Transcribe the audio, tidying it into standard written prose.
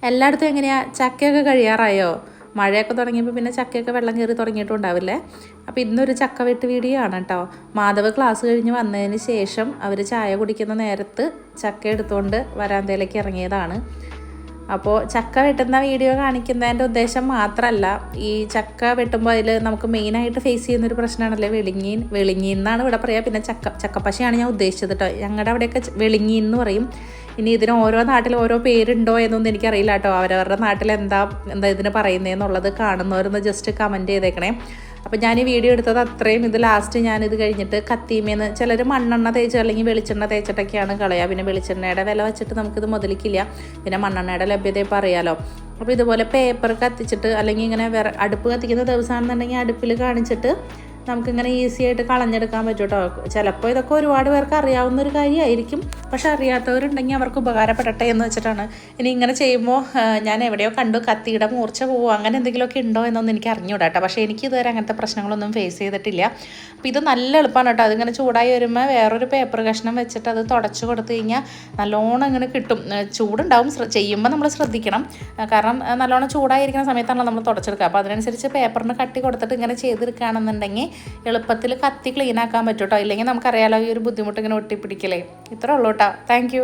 എല്ലായിടത്തും എങ്ങനെയാണ്, ചക്കയൊക്കെ കഴിയാറായോ? മഴയൊക്കെ തുടങ്ങിയപ്പോൾ പിന്നെ ചക്കയൊക്കെ വെള്ളം കയറി തുടങ്ങിയിട്ടുണ്ടാവില്ലേ. അപ്പോൾ ഇന്നൊരു ചക്ക വെട്ട് വീഡിയോ ആണ് കേട്ടോ. മാധവ് ക്ലാസ് കഴിഞ്ഞ് വന്നതിന് ശേഷം അവർ ചായ കുടിക്കുന്ന നേരത്ത് ചക്ക എടുത്തുകൊണ്ട് വരാന്തയിലേക്ക് ഇറങ്ങിയതാണ്. അപ്പോൾ ചക്ക വെട്ടുന്ന വീഡിയോ കാണിക്കുന്നതിൻ്റെ ഉദ്ദേശം മാത്രമല്ല, ഈ ചക്ക വെട്ടുമ്പോൾ അതിൽ നമുക്ക് മെയിനായിട്ട് ഫേസ് ചെയ്യുന്നൊരു പ്രശ്നമാണല്ലേ വെളിങ്ങീൻ എന്നാണ് ഇവിടെ പറയുക. പിന്നെ ചക്കപ്പശയാണ് ഞാൻ ഉദ്ദേശിച്ചത് കേട്ടോ. ഞങ്ങളുടെ അവിടെയൊക്കെ വെളിങ്ങീൻ എന്ന് പറയും. ഇനി ഇതിന് ഓരോ നാട്ടിൽ ഓരോ പേരുണ്ടോ എന്നൊന്നും എനിക്കറിയില്ല കേട്ടോ. അവരവരുടെ നാട്ടിൽ എന്താ ഇതിന് പറയുന്നതെന്നുള്ളത് കാണുന്നവരൊന്ന് ജസ്റ്റ് കമൻറ്റ് ചെയ്തേക്കണേ. അപ്പോൾ ഞാൻ ഈ വീഡിയോ എടുത്തത് അത്രയും. ഇത് ലാസ്റ്റ് ഞാനിത് കഴിഞ്ഞിട്ട് കത്തിമേന്ന് ചിലർ മണ്ണെണ്ണ തേച്ച് അല്ലെങ്കിൽ വെളിച്ചെണ്ണ തേച്ചിട്ടൊക്കെയാണ് കളയുക. പിന്നെ വെളിച്ചെണ്ണയുടെ വില വെച്ചിട്ട് നമുക്കിത് മുതലിക്കില്ല. പിന്നെ മണ്ണെണ്ണയുടെ ലഭ്യത ഇപ്പോൾ അറിയാലോ. അപ്പോൾ ഇതുപോലെ പേപ്പർ കത്തിച്ചിട്ട് അല്ലെങ്കിൽ ഇങ്ങനെ അടുപ്പ് കത്തിക്കുന്ന ദിവസമാണെന്നുണ്ടെങ്കിൽ അടുപ്പിൽ കാണിച്ചിട്ട് നമുക്കിങ്ങനെ ഈസി ആയിട്ട് കളഞ്ഞെടുക്കാൻ പറ്റും കേട്ടോ. ചിലപ്പോൾ ഇതൊക്കെ ഒരുപാട് പേർക്ക് അറിയാവുന്ന ഒരു കാര്യമായിരിക്കും, പക്ഷെ അറിയാത്തവരുണ്ടെങ്കിൽ അവർക്ക് ഉപകാരപ്പെടട്ടെ എന്ന് വെച്ചിട്ടാണ്. ഇനി ഇങ്ങനെ ചെയ്യുമ്പോൾ ഞാൻ എവിടെയോ കണ്ടു കത്തിയുടെ മൂർച്ച പോവോ അങ്ങനെ എന്തെങ്കിലുമൊക്കെ ഉണ്ടോ എന്നൊന്നും എനിക്ക് അറിഞ്ഞൂടാ കേട്ടോ. പക്ഷേ എനിക്ക് ഇതുവരെ അങ്ങനത്തെ പ്രശ്നങ്ങളൊന്നും ഫേസ് ചെയ്തിട്ടില്ല. അപ്പോൾ ഇത് നല്ല എളുപ്പമാണ് കേട്ടോ. അതിങ്ങനെ ചൂടായി വരുമ്പോൾ വേറൊരു പേപ്പർ കഷ്ണം വെച്ചിട്ട് അത് തുടച്ച് കൊടുത്തു കഴിഞ്ഞാൽ നല്ലോണം ഇങ്ങനെ കിട്ടും. ചൂടുണ്ടാവും, ചെയ്യുമ്പോൾ നമ്മൾ ശ്രദ്ധിക്കണം. കാരണം നല്ലോണം ചൂടായിരിക്കുന്ന സമയത്താണല്ലോ നമ്മൾ തുടച്ചെടുക്കുക. അപ്പോൾ അതിനനുസരിച്ച് പേപ്പറിന് കട്ടി കൊടുത്തിട്ട് ഇങ്ങനെ ചെയ്തെടുക്കുകയാണെന്നുണ്ടെങ്കിൽ എളുപ്പത്തിൽ കത്തി ക്ലീൻ ആക്കാൻ പറ്റും കേട്ടോ. ഇല്ലെങ്കിൽ നമുക്കറിയാലോ ഈ ഒരു ബുദ്ധിമുട്ട് ഇങ്ങനെ ഒട്ടിപ്പിടിക്കലേ. ഇത്രേ ഉള്ളൂ കേട്ടോ. താങ്ക്